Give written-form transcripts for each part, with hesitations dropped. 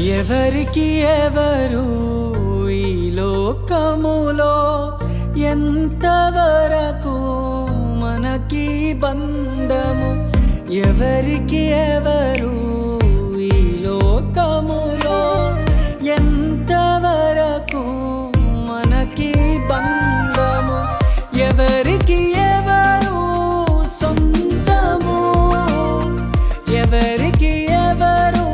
ఎవరికి ఎవరు ఈ లోకములో ఎంతవరకు మనకి బంధము? ఎవరికి ఎవరు ఈ లోకములో ఎంతవరకు మనకి బంధము? ఎవరికి ఎవరు సొంతము? ఎవరికి ఎవరు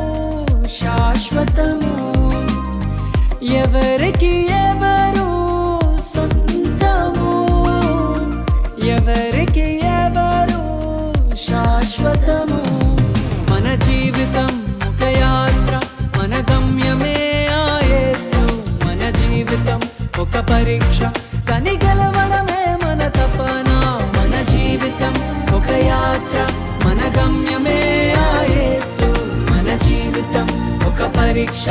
శాశ్వతము? ఎవరికి ఎవరు సొంతము? ఎవరికి ఎవరు శాశ్వతము? మన జీవితం ఒక యాత్ర, మన గమ్యమే ఆ యేసు. మన జీవితం ఒక పరీక్ష, కానీ గెలవడమే మన తపన. మన జీవితం ఒక యాత్ర, మన గమ్యమే ఆ యేసు. మన జీవితం ఒక పరీక్ష,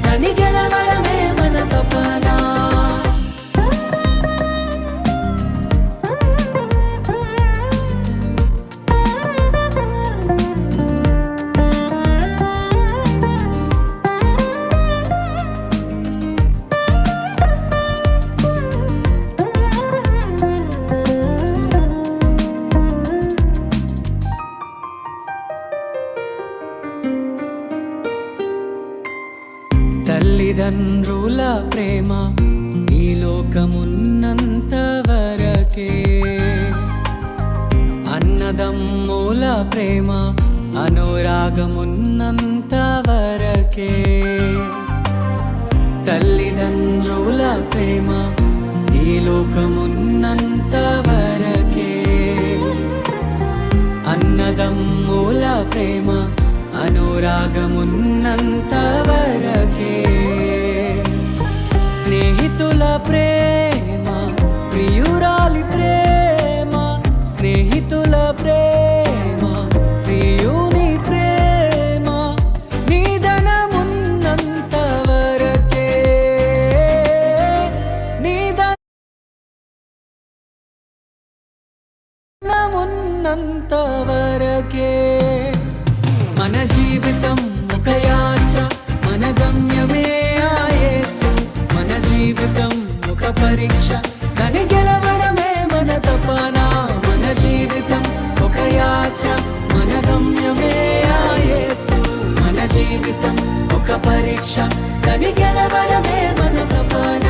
కానీ గెలవడమే మన తపన. తల్లిదండ్రుల ప్రేమ ఈ లోకమున్నంత వరకే. అన్నదమ్ముల ప్రేమ అనురాగమున్నంత వరకే. తల్లిదండ్రుల ప్రేమ ఈ లోకమున్నంత వరకే. అన్నదమ్ముల ప్రేమ అనురాగమున్నంత వరకే. స్నేహితుల ప్రేమ, ప్రియురాలి ప్రేమ, స్నేహితుల ప్రేమ, ప్రియుని ప్రేమ నిదనమున్నంత వరకే. నిదనమున్నంత వరకే. మన జీవితం ఒక యాత్ర, మన గమ్యమే ఆ యేసు. మన జీవితం ఒక పరీక్ష, కానీ గెలవడమే మన తపన. మన జీవితం ఒక యాత్ర, మన గమ్యమే ఆ యేసు. మన జీవితం ఒక పరీక్ష, కానీ గెలవడమే మన తపన.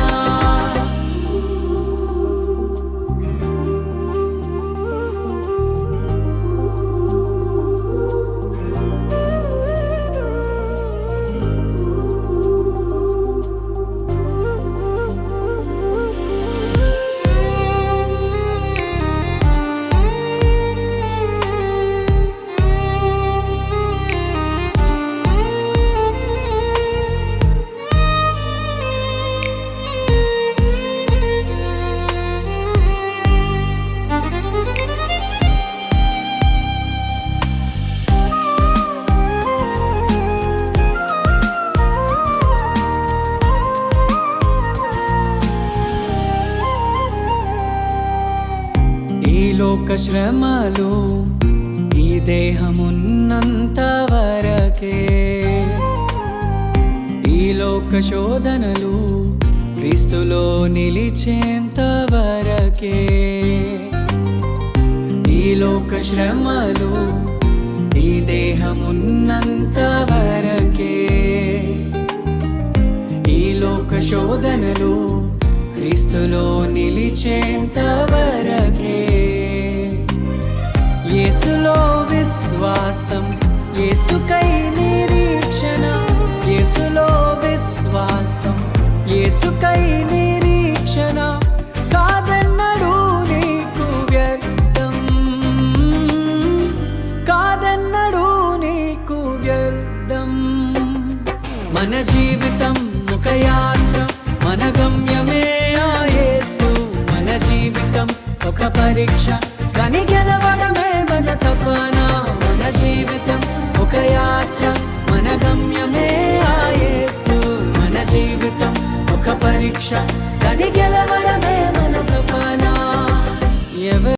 లోక శ్రమలు ఈ దేహమున్నంత వరకే. ఈ లోక శోధనలు క్రీస్తులో నిలిచేంత వరకే. ఈ లోక శ్రమలు ఈ దేహమున్నంత వరకే. ఈ లోక శోధనలు క్రీస్తులో నిలిచేంత వరకే. యేసులో విశ్వాసం, యేసుకై నిరీక్షణ. యేసులో విశ్వాసం, యేసుకై నిరీక్షణ. కాదన్నడు నీకు వ్యర్థం, కాదన్నడు నీకు వ్యర్థం. మన జీవితం ఒక యాత్ర, మన గమ్యమే ఆ యేసు. మన జీవితం ఒక పరీక్ష, కానీ గెలవడమే మన తపన. మన జీవితం ఒక యాత్ర, మన గమ్యమే ఆ యేసు. మన జీవితం ఒక పరీక్ష, కానీ గెలవడమే మన తపన.